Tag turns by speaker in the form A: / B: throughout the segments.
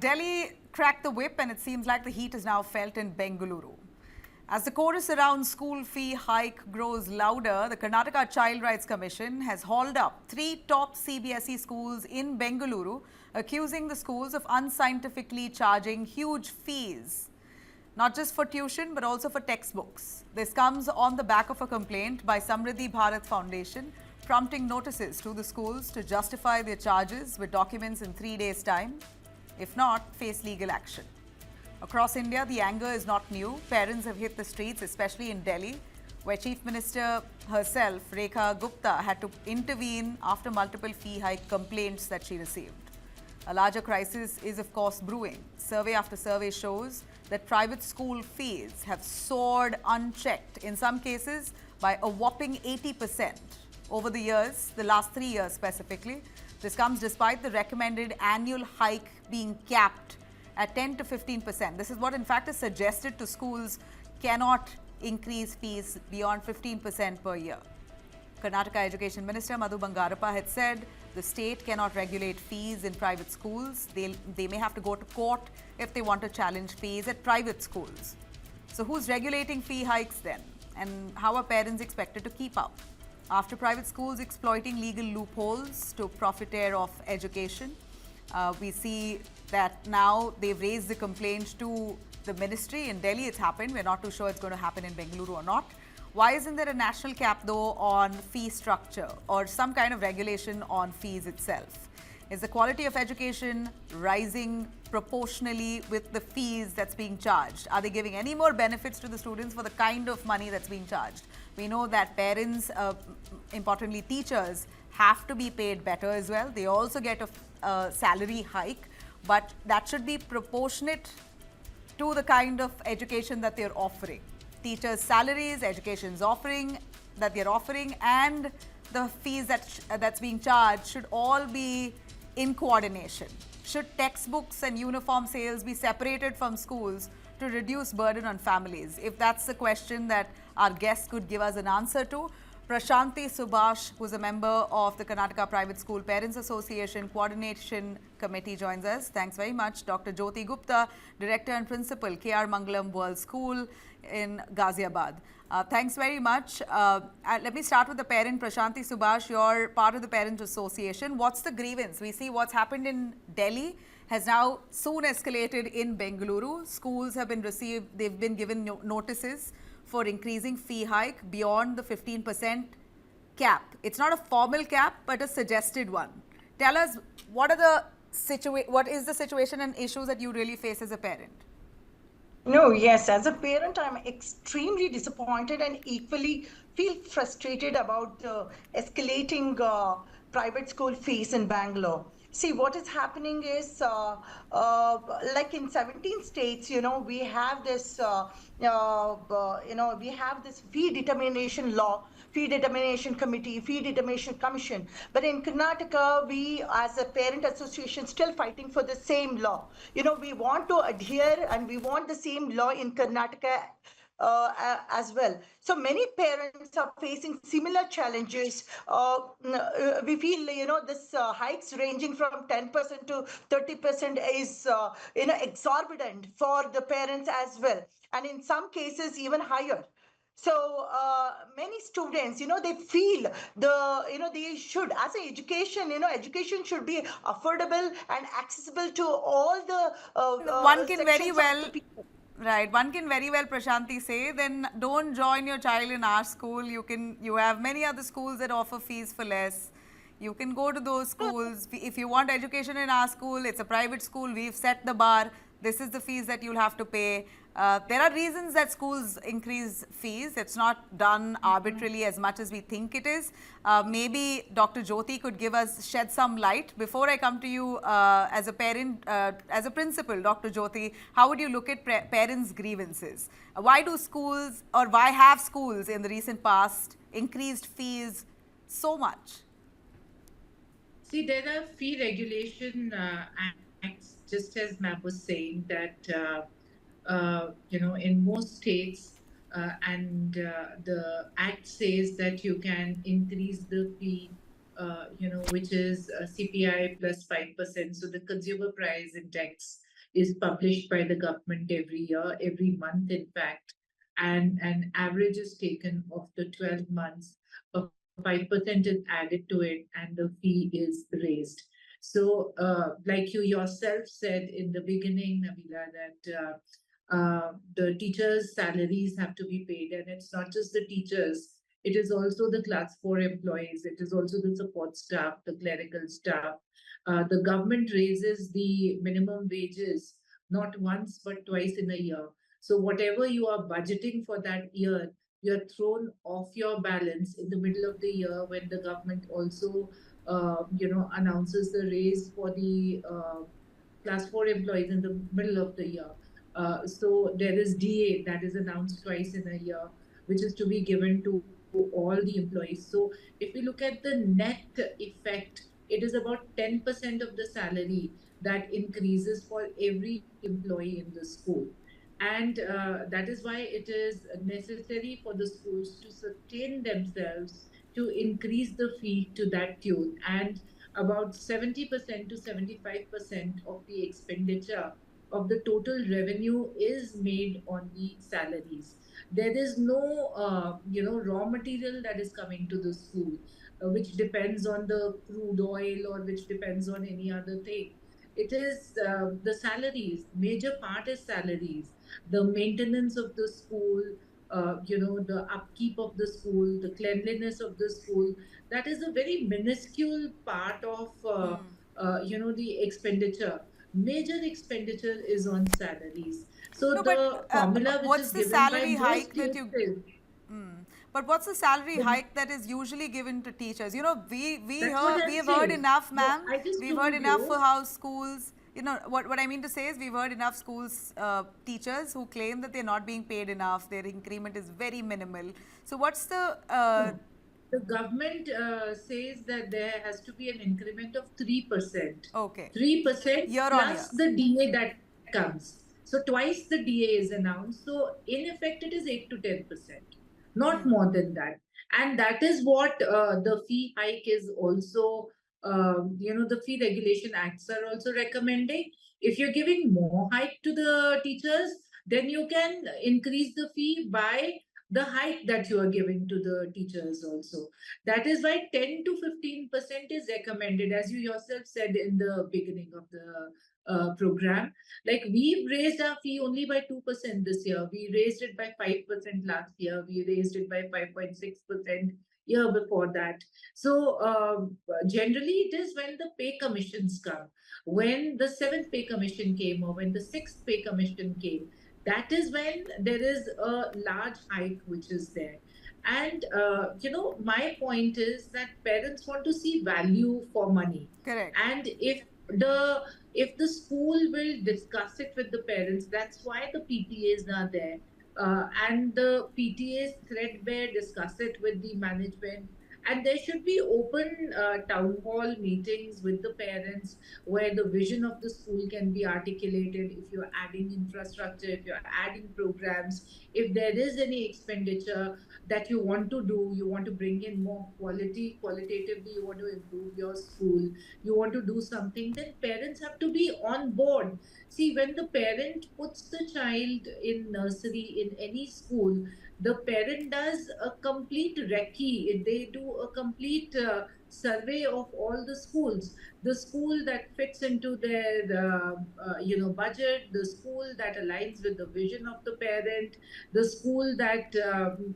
A: Delhi cracked the whip, and it seems like the heat is now felt in Bengaluru. As the chorus around school fee hike grows louder, the Karnataka Child Rights Commission has hauled up three top CBSE schools in Bengaluru, accusing the schools of unscientifically charging huge fees, not just for tuition but also for textbooks. This comes on the back of a complaint by Samriddhi Bharat Foundation, prompting notices to the schools to justify their charges with documents in 3 days' time. If not, face legal action. Across India, the anger is not new. Parents have hit the streets, especially in Delhi, where Chief Minister herself, Rekha Gupta, had to intervene after multiple fee hike complaints that she received. A larger crisis is, of course, brewing. Survey after survey shows that private school fees have soared unchecked, in some cases by a whopping 80% over the years, the last 3 years specifically. This comes despite the recommended annual hike being capped at 10 to 15%. This is what, in fact, is suggested to schools cannot increase fees beyond 15% per year. Karnataka Education Minister Madhu Bangarappa had said the state cannot regulate fees in private schools. They may have to go to court if they want to challenge fees at private schools. So who's regulating fee hikes then? And how are parents expected to keep up? After private schools exploiting legal loopholes to profiteer off education, we see that now they've raised the complaint to the ministry. In Delhi it's happened. We're not too sure it's going to happen in Bengaluru or not. Why isn't there a national cap though on fee structure or some kind of regulation on fees itself? Is the quality of education rising proportionally with the fees that's being charged? Are they giving any more benefits to the students for the kind of money that's being charged? We know that parents, importantly teachers, have to be paid better as well. They also get a salary hike, but that should be proportionate to the kind of education that they're offering. Teachers' salaries, education's offering that they're offering, and the fees that's being charged should all be in coordination. Should textbooks and uniform sales be separated from schools to reduce burden on families? If that's the question that our guest could give us an answer to, Prashanti Subhash, who's a member of the Karnataka Private School Parents Association Coordination Committee, joins us. Thanks very much. Dr. Jyoti Gupta, Director and Principal, K.R. Mangalam World School in Ghaziabad. Thanks very much. Let me start with the parent, Prashanti Subhash. You're part of the Parents Association. What's the grievance? We see what's happened in Delhi has now soon escalated in Bengaluru. Schools have been they've been given notices for increasing fee hike beyond the 15% cap. It's not a formal cap, but a suggested one. Tell us, what is the situation and issues that you really face as a parent?
B: No, yes, as a parent, I'm extremely disappointed and equally feel frustrated about the escalating private school fees in Bangalore. See, what is happening is, like in 17 states, we have this, we have this fee determination law, fee determination committee, fee determination commission. But in Karnataka, we as a parent association still fighting for the same law. We want to adhere and we want the same law in Karnataka as well. So many parents are facing similar challenges. We feel, this hikes ranging from 10% to 30% is, exorbitant for the parents as well. And in some cases, even higher. So many students, they feel they should, as an education, education should be affordable and accessible to all the
A: one can very well
B: of the people.
A: Right. One can very well, Prashanti, say, then don't join your child in our school. You have many other schools that offer fees for less. You can go to those schools. If you want education in our school, it's a private school. We've set the bar. This is the fees that you'll have to pay. There are reasons that schools increase fees. It's not done arbitrarily as much as we think it is. Maybe Dr. Jyoti could shed some light. Before I come to you as a parent, as a principal, Dr. Jyoti, how would you look at parents' grievances? Why do schools, or why have schools in the recent past increased fees so much?
C: See, there are fee regulation acts, just as Mab was saying, that in most states, and the act says that you can increase the fee, which is CPI plus 5%. So the consumer price index is published by the government every year, every month, in fact, and an average is taken of the 12 months. A 5% is added to it, and the fee is raised. So, like you yourself said in the beginning, Nabila, that the teachers' salaries have to be paid, and it's not just the teachers. It is also the class 4 employees. It is also the support staff, the clerical staff. The government raises the minimum wages not once but twice in a year. So whatever you are budgeting for that year, you're thrown off your balance in the middle of the year when the government also, announces the raise for the class 4 employees in the middle of the year. So there is DA that is announced twice in a year, which is to be given to all the employees. So if we look at the net effect, it is about 10% of the salary that increases for every employee in the school. And that is why it is necessary for the schools to sustain themselves to increase the fee to that tune. And about 70% to 75% of the expenditure of the total revenue is made on the salaries. There is no, raw material that is coming to the school, which depends on the crude oil or which depends on any other thing. It is the salaries. Major part is salaries. The maintenance of the school, the upkeep of the school, the cleanliness of the school. That is a very minuscule part of, the expenditure. Major expenditure is on salaries. So
A: No,
C: the
A: but
C: formula which
A: what's
C: is
A: the
C: given by
A: salary
C: most
A: hike that you?
C: cases,
A: But what's the salary
C: the
A: hike that is usually given to teachers? You know,
C: that's what
A: we
C: I'm
A: have heard
C: saying.
A: enough,
C: No,
A: ma'am.
C: I just
A: We've heard
C: told
A: enough for
C: you.
A: how schools. You know what I mean to say is we've heard enough schools teachers who claim that they're not being paid enough. Their increment is very minimal. So what's the
C: No. The government says that there has to be an increment of 3%.
A: okay
C: 3%
A: year on
C: plus
A: year?
C: the DA that comes. So twice the DA is announced. So in effect, it is 8 to 10%, not more than that. And that is what the fee hike is also, the fee regulation acts are also recommending. If you're giving more hike to the teachers, then you can increase the fee by the hike that you are giving to the teachers also. That is why 10 to 15% is recommended, as you yourself said in the beginning of the program. Like we've raised our fee only by 2% this year. We raised it by 5% last year. We raised it by 5.6% year before that. So generally it is when the pay commissions come, when the seventh pay commission came or when the sixth pay commission came, that is when there is a large hike which is there. And my point is that parents want to see value for money.
A: Correct.
C: And if the school will discuss it with the parents, that's why the PTAs are there. And the PTAs threadbare discuss it with the management, and there should be open town hall meetings with the parents where the vision of the school can be articulated. If you're adding infrastructure, if you're adding programs, if there is any expenditure that you want to do, you want to bring in more qualitatively, you want to improve your school, you want to do something, then parents have to be on board. See, when the parent puts the child in nursery in any school, the parent does a complete recce. They do a complete survey of all the schools. The school that fits into their, budget, the school that aligns with the vision of the parent, the school that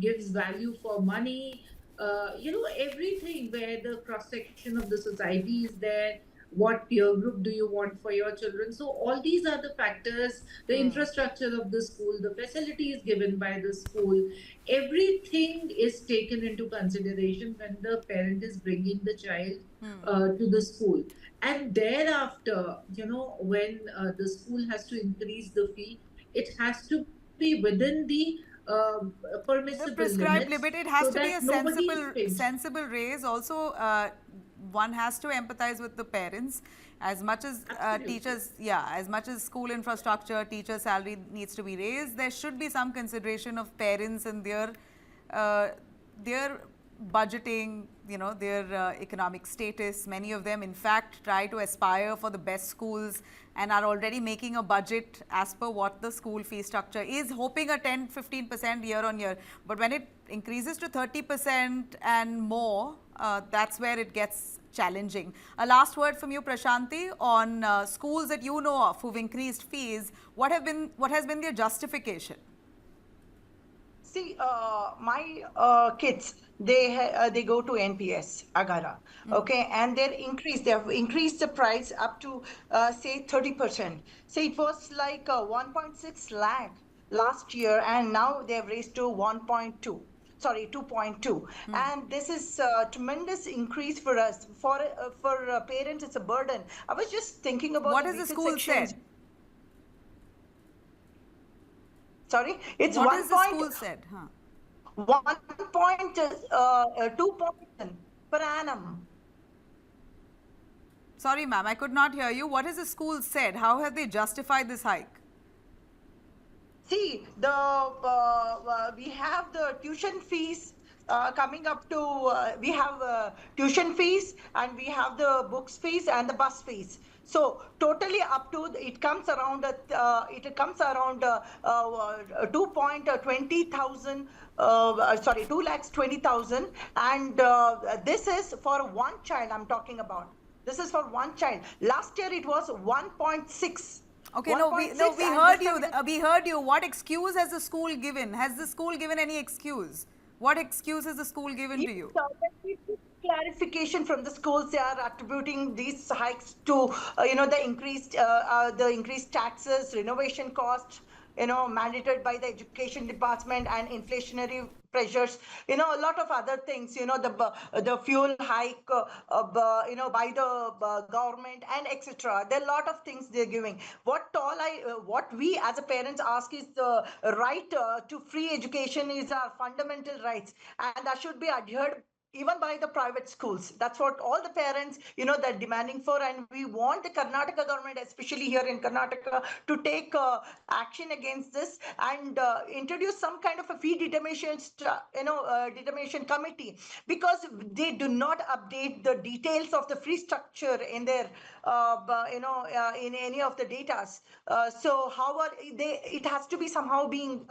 C: gives value for money. Everything where the cross section of the society is there. What peer group do you want for your children? So all these are the factors, the infrastructure of the school, the facilities given by the school, everything is taken into consideration when the parent is bringing the child to the school. And thereafter, when the school has to increase the fee, it has to be within the
A: The
C: permissible
A: prescribed
C: limits
A: limit, it has
C: so
A: to be a
C: that nobody is pinched.
A: sensible raise. Also, one has to empathize with the parents as much as
C: Absolutely.
A: teachers. Yeah, as much as school infrastructure, teacher salary needs to be raised. There should be some consideration of parents and their budgeting, their economic status. Many of them, in fact, try to aspire for the best schools and are already making a budget as per what the school fee structure is, hoping a 10-15% year on year. But when it increases to 30% and more, that's where it gets challenging. A last word from you, Prashanti, on schools that you know of who've increased fees. What has been their justification?
B: See, my kids, they go to NPS Agara, okay, and they have increased the price up to say 30%. So it was like 1.6 lakh last year, and now they have raised to 1.2. Sorry, 2.2, and this is a tremendous increase for us. For parents, it's a burden. I was just thinking about
A: What
B: the
A: has the
B: weaker
A: school
B: sections.
A: said?
B: Sorry, it's
A: What
B: 1.
A: has the school said?
B: 1.2 per annum.
A: Sorry, ma'am, I could not hear you. What has the school said? How have they justified this hike?
B: See, we have the tuition fees coming up to we have tuition fees, and we have the books fees and the bus fees. So totally up to it comes around 2.20,000. Sorry, 2,20,000, and this is for one child. I'm talking about. This is for one child. Last year it was 1.6.
A: Okay, no, we heard you. We heard you. What excuse has the school given? Has the school given any excuse? What excuse has the school given to you?
B: Clarification from the schools. They are attributing these hikes to the increased taxes, renovation costs, mandated by the education department, and inflationary pressures, a lot of other things, the fuel hike, by the government, and etc. There are a lot of things they're giving. What we as a parents ask is the right to free education is our fundamental rights, and that should be adhered even by the private schools. That's what all the parents, they're demanding for, and we want the Karnataka government, especially here in Karnataka, to take action against this, and introduce some kind of a fee determination committee, because they do not update the details of the fee structure in their, in any of the datas. So how are they? It has to be somehow being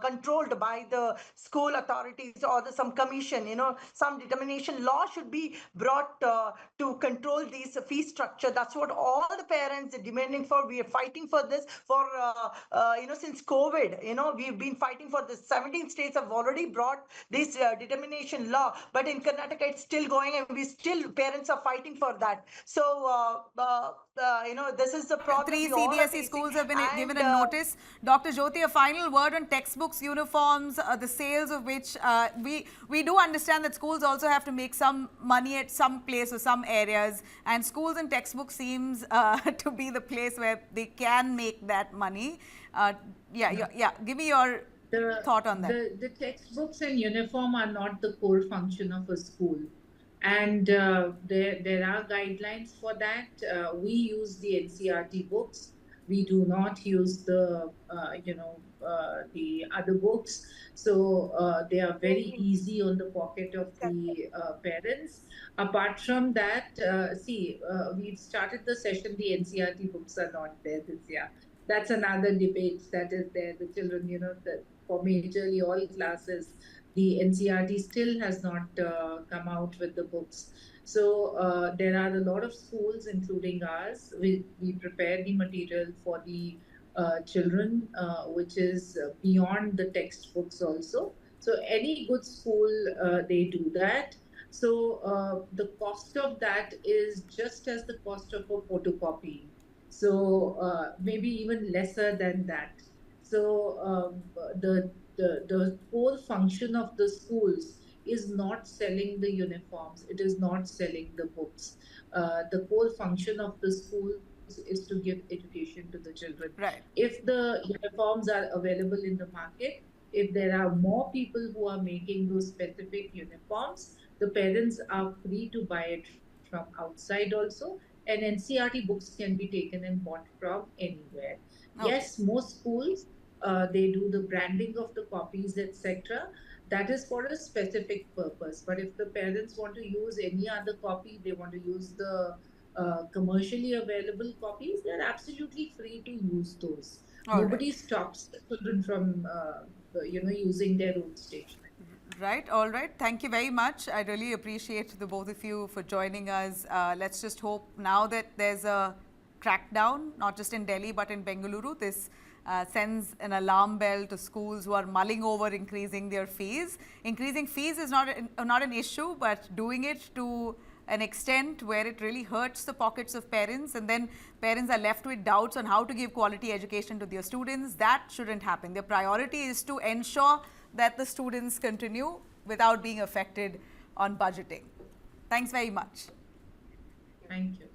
B: controlled by the school authorities or some commission. Some determination law should be brought to control these fee structure. That's what all the parents are demanding for. We are fighting for this for since COVID. We've been fighting for this. 17 states have already brought this determination law, but in Karnataka it's still going, and parents are fighting for that. So this is the problem.
A: 3 CBSE schools have been given a notice. Dr. Jyoti, a final word on textbooks, uniforms, the sales of which we do understand that schools also have to make some money at some place or some areas, and schools and textbooks seems to be the place where they can make that money. Give me your thought on that.
C: The textbooks and uniform are not the core function of a school. And there are guidelines for that. We use the NCERT books. We do not use the the other books. So they are very easy on the pocket of the parents. Apart from that, we've started the session. The NCERT books are not there this year. That's another debate that is there. The children, for majorly all classes, the NCERT still has not come out with the books. So there are a lot of schools, including ours. We prepare the material for the children, which is beyond the textbooks also. So any good school, they do that. So the cost of that is just as the cost of a photocopy. So maybe even lesser than that. So the whole function of the schools is not selling the uniforms. It is not selling the books. The whole function of the schools is to give education to the children.
A: Right.
C: If the uniforms are available in the market, if there are more people who are making those specific uniforms, the parents are free to buy it from outside also. And NCERT books can be taken and bought from anywhere. Okay. Yes, most schools they do the branding of the copies, etc. That is for a specific purpose. But if the parents want to use any other copy, they want to use the commercially available copies, they're absolutely free to use those.
A: All right.
C: Nobody stops the children from using their own stationery.
A: Right, all right. Thank you very much. I really appreciate the both of you for joining us. Let's just hope now that there's a crackdown, not just in Delhi but in Bengaluru, this sends an alarm bell to schools who are mulling over increasing their fees. Increasing fees is not an issue, but doing it to an extent where it really hurts the pockets of parents, and then parents are left with doubts on how to give quality education to their students, that shouldn't happen. Their priority is to ensure that the students continue without being affected on budgeting. Thanks very much.
C: Thank you.